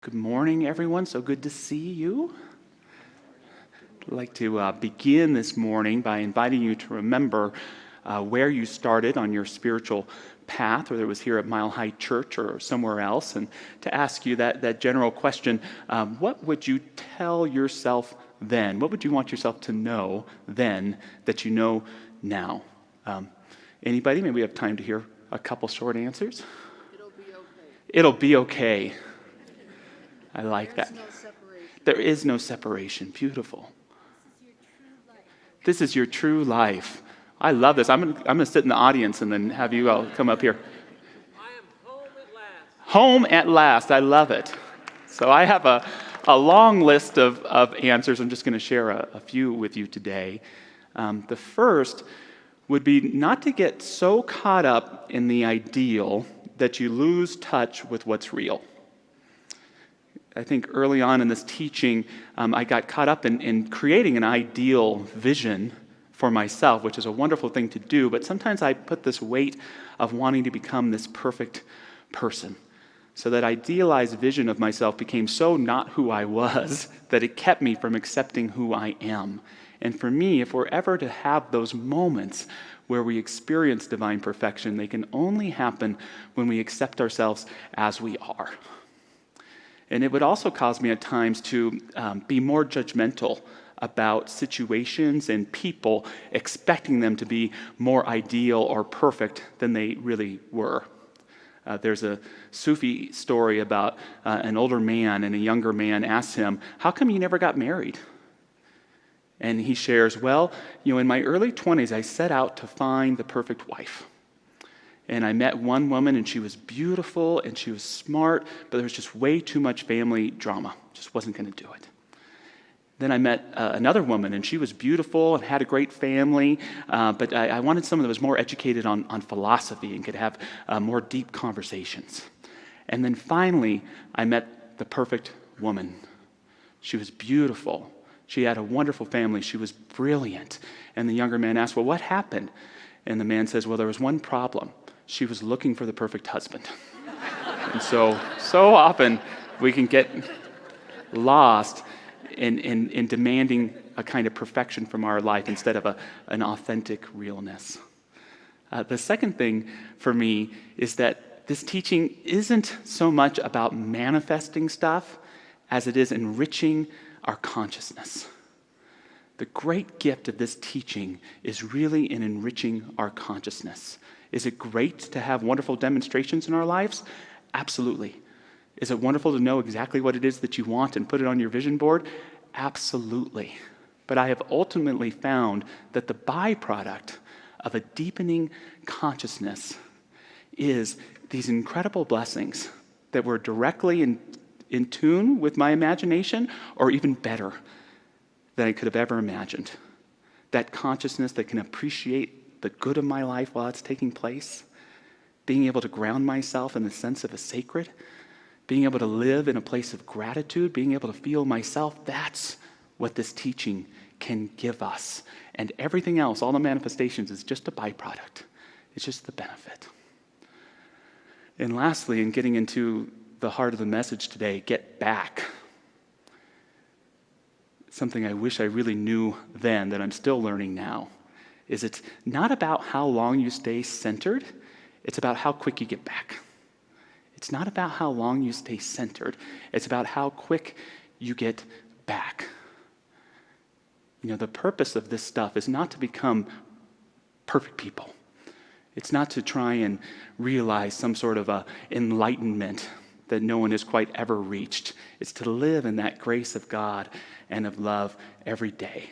Good morning, everyone. So good to see you. I'd like to begin this morning by inviting you to remember where you started on your spiritual path, whether it was here at Mile High Church or somewhere else, and to ask you that general question, what would you tell yourself then? What would you want yourself to know then that you know now? Anybody? Maybe we have time to hear a couple short answers. It'll be okay. It'll be okay. I like that. No separation. There is no separation. Beautiful. This is your true life. I love this. I'm gonna sit in the audience and then have you all come up here. I am home at last. Home at last. I love it. So I have a long list of answers. I'm just going to share a few with you today. The first would be not to get so caught up in the ideal that you lose touch with what's real. I think early on in this teaching, I got caught up in creating an ideal vision for myself, which is a wonderful thing to do, but sometimes I put this weight of wanting to become this perfect person. So that idealized vision of myself became so not who I was that it kept me from accepting who I am. And for me, if we're ever to have those moments where we experience divine perfection, they can only happen when we accept ourselves as we are. And it would also cause me at times to be more judgmental about situations and people, expecting them to be more ideal or perfect than they really were. There's a Sufi story about an older man and a younger man asked him, "How come you never got married?" And he shares, "Well, in my early 20s, I set out to find the perfect wife. And I met one woman, and she was beautiful, and she was smart, but there was just way too much family drama. Just wasn't going to do it. Then I met another woman, and she was beautiful and had a great family, but I wanted someone that was more educated on philosophy and could have more deep conversations. And then finally, I met the perfect woman. She was beautiful. She had a wonderful family. She was brilliant." And the younger man asked, "Well, what happened?" And the man says, "Well, there was one problem. She was looking for the perfect husband." And so often we can get lost in demanding a kind of perfection from our life instead of an authentic realness. The second thing for me is that this teaching isn't so much about manifesting stuff as it is enriching our consciousness. The great gift of this teaching is really in enriching our consciousness. Is it great to have wonderful demonstrations in our lives? Absolutely. Is it wonderful to know exactly what it is that you want and put it on your vision board? Absolutely. But I have ultimately found that the byproduct of a deepening consciousness is these incredible blessings that were directly in tune with my imagination, or even better than I could have ever imagined. That consciousness that can appreciate the good of my life while it's taking place, being able to ground myself in the sense of a sacred, being able to live in a place of gratitude, being able to feel myself, that's what this teaching can give us. And everything else, all the manifestations, is just a byproduct. It's just the benefit. And lastly, in getting into the heart of the message today, get back. Something I wish I really knew then that I'm still learning now is it's not about how long you stay centered, it's about how quick you get back. It's not about how long you stay centered, it's about how quick you get back. The purpose of this stuff is not to become perfect people. It's not to try and realize some sort of enlightenment that no one has quite ever reached. It's to live in that grace of God and of love every day.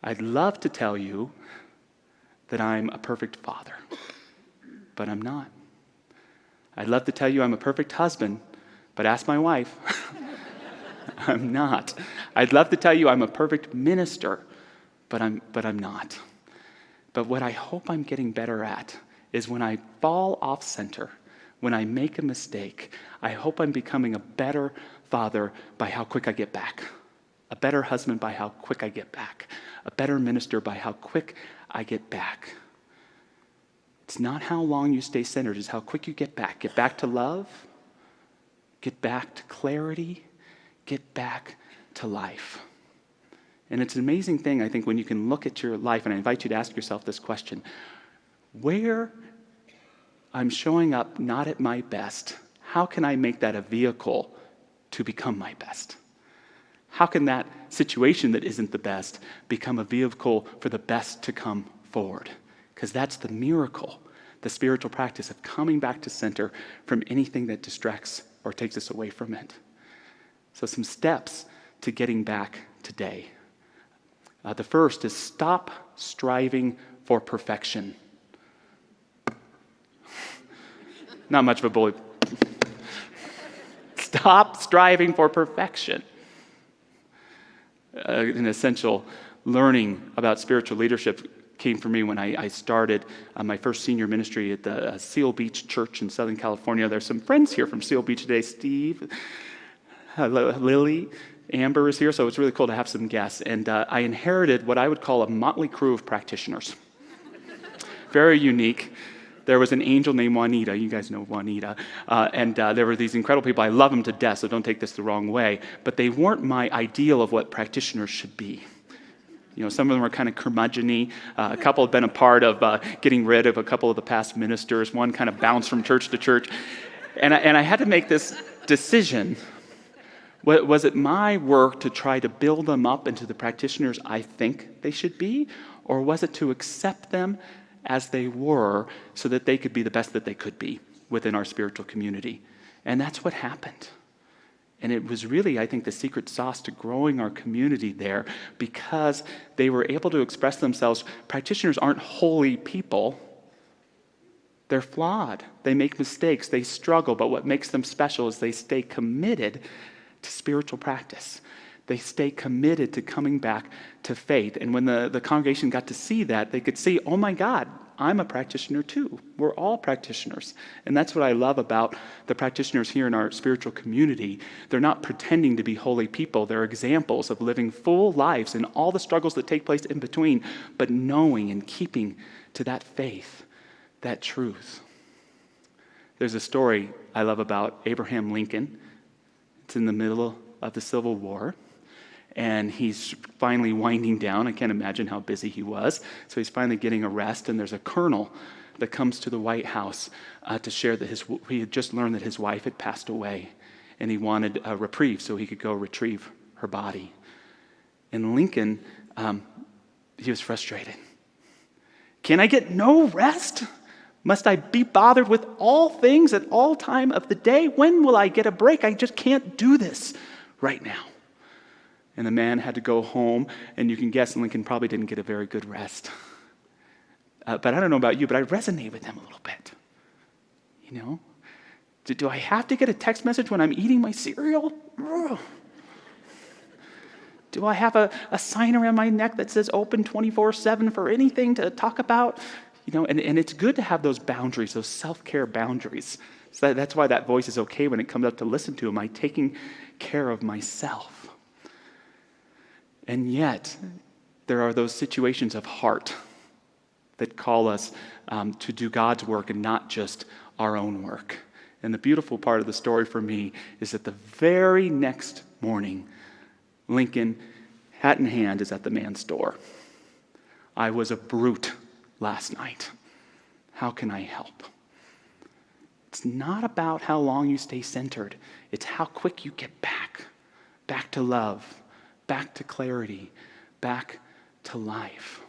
I'd love to tell you that I'm a perfect father, but I'm not. I'd love to tell you I'm a perfect husband, but ask my wife. I'm not. I'd love to tell you I'm a perfect minister, but I'm not. But what I hope I'm getting better at is when I fall off center, when I make a mistake, I hope I'm becoming a better father by how quick I get back, a better husband by how quick I get back, a better minister by how quick I get back. It's not how long you stay centered, it's how quick you get back. Get back to love, get back to clarity, get back to life. And it's an amazing thing, I think, when you can look at your life, and I invite you to ask yourself this question: where I'm showing up not at my best, how can I make that a vehicle to become my best? How can that situation that isn't the best become a vehicle for the best to come forward? Because that's the miracle, the spiritual practice of coming back to center from anything that distracts or takes us away from it. So some steps to getting back today. The first is stop striving for perfection. Not much of a bully. Stop striving for perfection. An essential learning about spiritual leadership came for me when I started my first senior ministry at the Seal Beach Church in Southern California. There's some friends here from Seal Beach today. Steve, Lily, Amber is here, so it's really cool to have some guests. And I inherited what I would call a motley crew of practitioners. Very unique. There was an angel named Juanita. You guys know Juanita. And there were these incredible people. I love them to death, so don't take this the wrong way. But they weren't my ideal of what practitioners should be. You know, some of them were kind of curmudgeon-y. A couple had been a part of getting rid of a couple of the past ministers. One kind of bounced from church to church. And I had to make this decision. Was it my work to try to build them up into the practitioners I think they should be? Or was it to accept them as they were so that they could be the best that they could be within our spiritual community? And that's what happened. And it was really, I think, the secret sauce to growing our community there, because they were able to express themselves. Practitioners aren't holy people. They're flawed. They make mistakes. They struggle. But what makes them special is they stay committed to spiritual practice. They stay committed to coming back to faith. And when the congregation got to see that, they could see, oh my God, I'm a practitioner too. We're all practitioners. And that's what I love about the practitioners here in our spiritual community. They're not pretending to be holy people. They're examples of living full lives and all the struggles that take place in between, but knowing and keeping to that faith, that truth. There's a story I love about Abraham Lincoln. It's in the middle of the Civil War. And he's finally winding down. I can't imagine how busy he was. So he's finally getting a rest, and there's a colonel that comes to the White House to share that he had just learned that his wife had passed away, and he wanted a reprieve so he could go retrieve her body. And Lincoln, he was frustrated. Can I get no rest? Must I be bothered with all things at all time of the day? When will I get a break? I just can't do this right now. And the man had to go home, and you can guess Lincoln probably didn't get a very good rest. But I don't know about you, but I resonate with him a little bit. You know? Do I have to get a text message when I'm eating my cereal? Ugh. Do I have a sign around my neck that says open 24/7 for anything to talk about? You know, and it's good to have those boundaries, those self-care boundaries. So that's why that voice is okay when it comes up to listen to. Am I taking care of myself? And yet, there are those situations of heart that call us to do God's work and not just our own work. And the beautiful part of the story for me is that the very next morning, Lincoln, hat in hand, is at the man's door. I was a brute last night. How can I help? It's not about how long you stay centered. It's how quick you get back to love, back to clarity, back to life.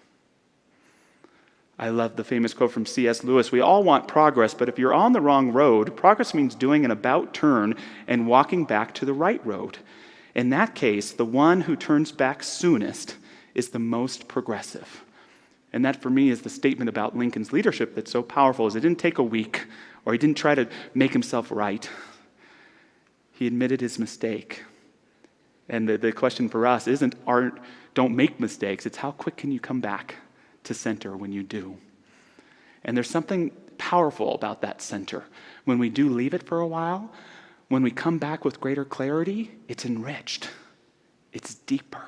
I love the famous quote from C.S. Lewis: we all want progress, but if you're on the wrong road, progress means doing an about turn and walking back to the right road. In that case, the one who turns back soonest is the most progressive. And that, for me, is the statement about Lincoln's leadership that's so powerful, is it didn't take a week, or he didn't try to make himself right. He admitted his mistake. And the question for us isn't don't make mistakes. It's how quick can you come back to center when you do. And there's something powerful about that center. When we do leave it for a while, when we come back with greater clarity, it's enriched. It's deeper.